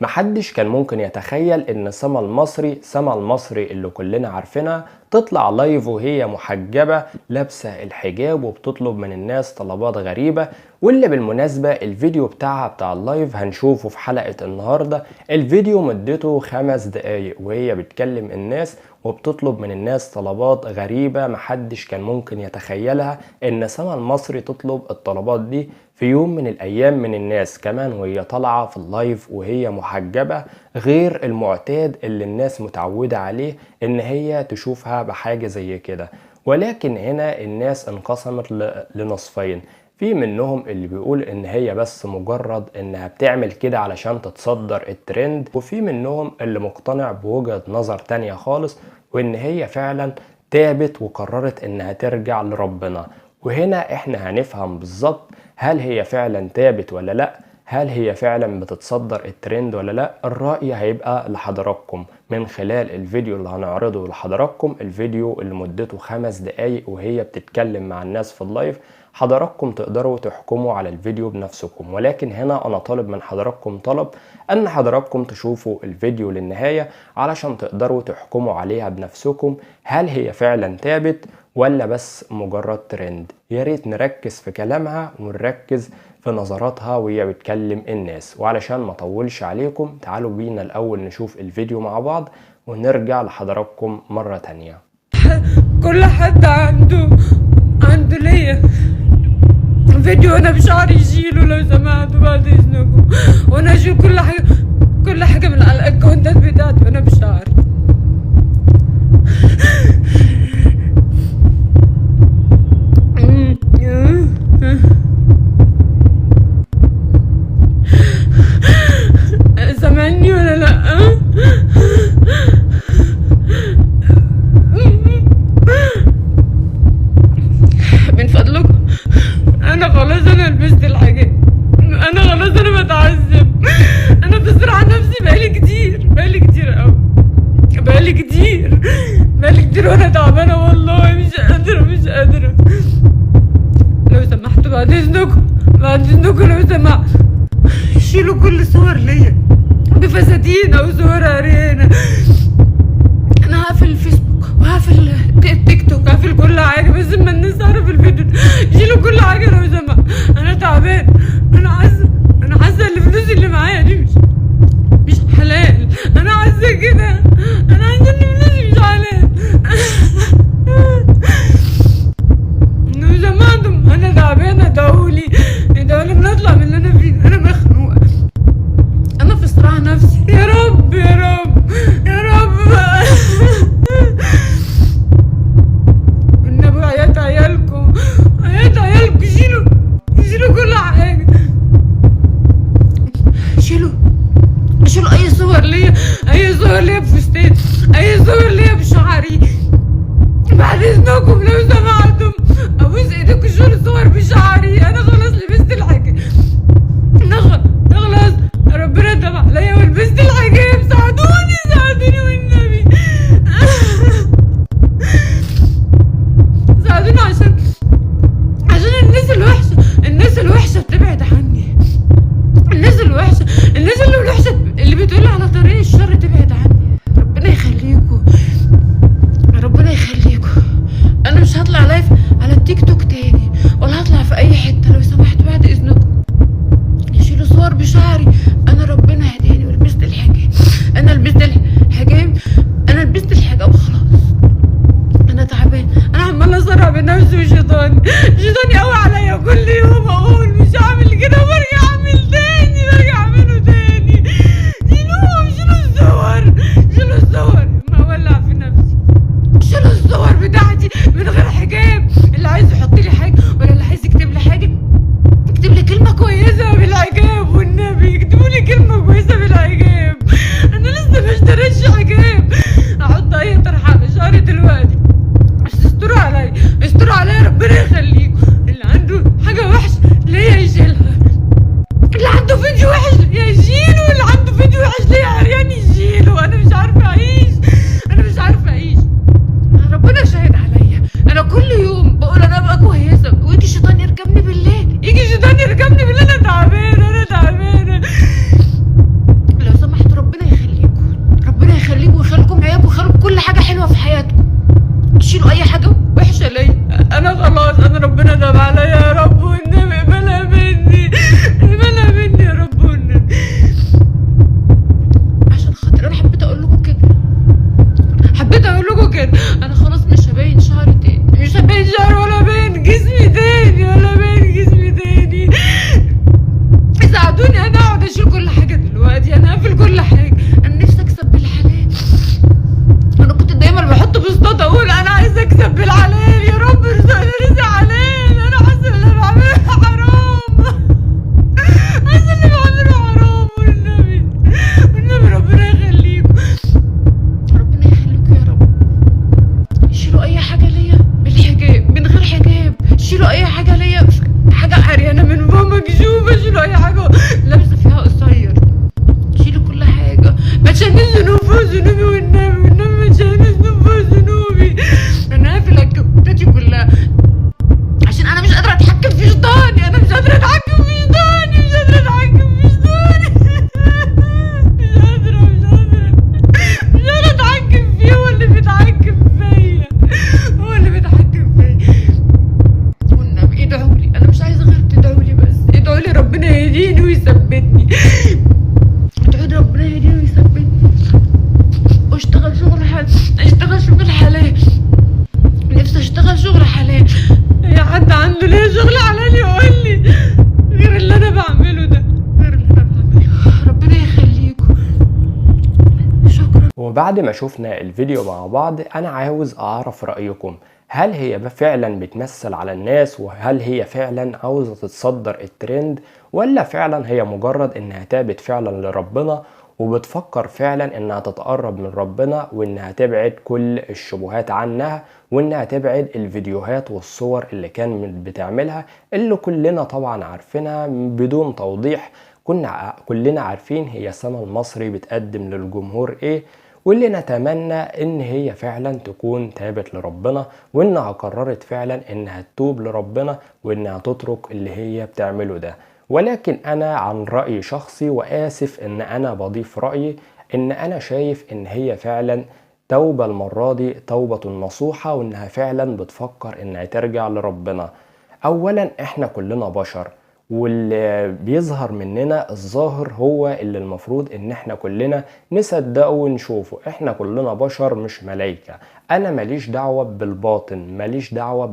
محدش كان ممكن يتخيل ان سما المصري اللي كلنا عارفينها تطلع لايف وهي محجبة لابسة الحجاب وبتطلب من الناس طلبات غريبة، واللي بالمناسبة الفيديو بتاعها بتاع اللايف هنشوفه في حلقة النهاردة. الفيديو مدته 5 دقايق وهي بتكلم الناس وبتطلب من الناس طلبات غريبة محدش كان ممكن يتخيلها ان سما المصري تطلب الطلبات دي في يوم من الايام من الناس، كمان وهي طالعة في اللايف وهي محجبة غير المعتاد اللي الناس متعودة عليه ان هي تشوفها بحاجة زي كده. ولكن هنا الناس انقسمت لنصفين، في منهم اللي بيقول ان هي بس مجرد انها بتعمل كده علشان تتصدر الترند، وفي منهم اللي مقتنع بوجهة نظر تانية خالص وان هي فعلا تابت وقررت انها ترجع لربنا. وهنا احنا هنفهم بالظبط هل هي فعلا تابت ولا لا، هل هي فعلا بتتصدر الترند ولا لا. الرأي هيبقى لحضراتكم من خلال الفيديو اللي هنعرضه لحضراتكم، الفيديو اللي مدته 5 دقايق وهي بتتكلم مع الناس في اللايف. حضراتكم تقدروا تحكموا على الفيديو بنفسكم، ولكن هنا انا طالب من حضراتكم طلب ان حضراتكم تشوفوا الفيديو للنهاية علشان تقدروا تحكموا عليها بنفسكم، هل هي فعلا تابت ولا بس مجرد ترند. يا ريت نركز في كلامها ونركز في نظراتها وهي بتكلم الناس. وعلشان ما اطولش عليكم تعالوا بينا الاول نشوف الفيديو مع بعض ونرجع لحضراتكم مرة تانية. كل حد عنده ليا فيديو انا بشعري يشيله لو سمحتوا بعد اذنكم، وانا اشيل كل حاجه من على الاكونتات بتاعتي وانا بشعري. سامعني ولا لا؟ من فضلكم انا خلاص، انا لبست الحاجات، انا خلاص، انا بتعذب، انا بصراحة نفسي بقالي كتير قوي، بقالي كتير وانا تعبانة والله، مش قادرة. لو سمحتوا بعد اذنكم لو سمحتوا شيلوا كل صور ليا بفساتين او صور عريانة. انا هقفل الفيسبوك وهقفل التيك توك، هقفل كل حاجة بس اما الناس تعرف الفيديو. شيلوا كل حاجة لو سمحت، انا تعبان، انا حاسة الفلوس اللي معايا دي مش حلال، انا حاسة كده، انا حاسة ان فلوسي مش حلال. لو سمحتم انا تعبانة، ادعولي نطلع من اللي انا فيه، انا مخنوقة، انا في صراع نفسي. يا رب والنبي عيات عيالكم شيلوا كل حاجة، شيلوا اي صور ليا بفستان، اي صور ليا بشعري بعد اذنكم لو سمحتم. ابوس ايديكم شيلوا صور بشعري، انا خلاص لبست الحاجة، خلاص ربنا تاب عليا ولبست الحجاب. ساعدوني والنبي ساعدوني عشان الناس الوحشة بتبعد عني، الناس اللي الوحشة اللي بتقول على طريق الشر تبعد عني. ربنا يخليكم. انا مش هطلع لايف على التيك توك تاني ولا هطلع في اي حتة. لو سمحت بعد اذنكم يشيلوا صور بشعري، انا ربنا يهديني. تشيلني الذنوب فوق ذنوبي والنبي ما تشيلني الذنوب فوق ذنوبي. انا هقفل اكونتاتي كلها عشان انا مش قادره اتحكم في شيطاني، انا مش قادره اتحكم في شيطاني، مش قادره اتحكم في شيطاني. مش قادره اتحكم فيه، هو اللي بيتحكم فيا، هو اللي بيتحكم فيا. والنبي ادعولي، انا مش عايزه غير تدعولي بس، ادعولي ربنا يهديني ويثبتني، ادعولي ربنا يهديني ويثبتني واشتغل شغل حلال، اشتغل شغل حلال، نفسي اشتغل شغل حلال. يا حد عنده ليه شغل حلال يقول لي غير اللي انا بعمله ده، غير اللي انا بعمله. ربنا يخليكم، شكرا. وبعد ما شفنا الفيديو مع بعض انا عاوز اعرف رأيكم، هل هي فعلا بتمثل على الناس، وهل هي فعلا عاوزة تتصدر الترند، ولا فعلا هي مجرد انها تابت فعلا لربنا وبتفكر فعلا انها تتقرب من ربنا، وانها تبعد كل الشبهات عنها، وانها تبعد الفيديوهات والصور اللي كان بتعملها اللي كلنا طبعا عارفينها بدون توضيح. كلنا عارفين هي سما المصري بتقدم للجمهور ايه، واللي نتمنى ان هي فعلا تكون تابت لربنا، وانها قررت فعلا انها تتوب لربنا، وانها تترك اللي هي بتعمله ده. ولكن انا عن رأي شخصي، واسف ان انا بضيف رأيي، ان انا شايف ان هي فعلا توبة المرة دي توبة نصوحة، وانها فعلا بتفكر انها ترجع لربنا. اولا احنا كلنا بشر، واللي بيظهر مننا الظاهر هو اللي المفروض ان احنا كلنا نصدقه ونشوفه. احنا كلنا بشر مش ملايكة. انا ماليش دعوة بالباطن، ماليش دعوة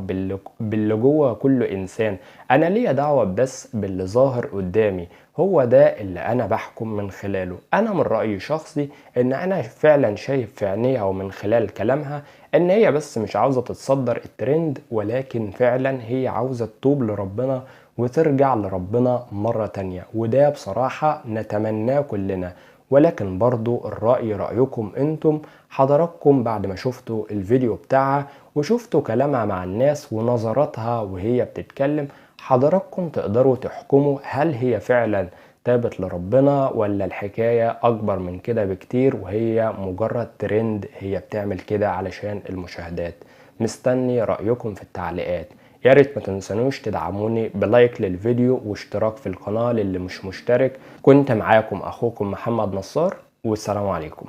باللي جوه كل انسان، انا ليا دعوة بس باللي ظاهر قدامي، هو ده اللي انا بحكم من خلاله. انا من رأيي شخصي ان انا فعلا شايف في عينيها ومن خلال كلامها ان هي بس مش عاوزة تتصدر الترند، ولكن فعلا هي عاوزة تتوب لربنا وترجع لربنا مرة تانية، وده بصراحة نتمناه كلنا. ولكن برضو الرأي رأيكم انتم حضراتكم، بعد ما شفتوا الفيديو بتاعها وشفتوا كلامها مع الناس ونظراتها وهي بتتكلم، حضراتكم تقدروا تحكموا هل هي فعلا تابت لربنا، ولا الحكاية أكبر من كده بكتير وهي مجرد ترند هي بتعمل كده علشان المشاهدات. مستني رأيكم في التعليقات. يا ريت ما تنسونوش تدعموني بلايك للفيديو واشتراك في القناة للي مش مشترك. كنت معاكم أخوكم محمد نصار، والسلام عليكم.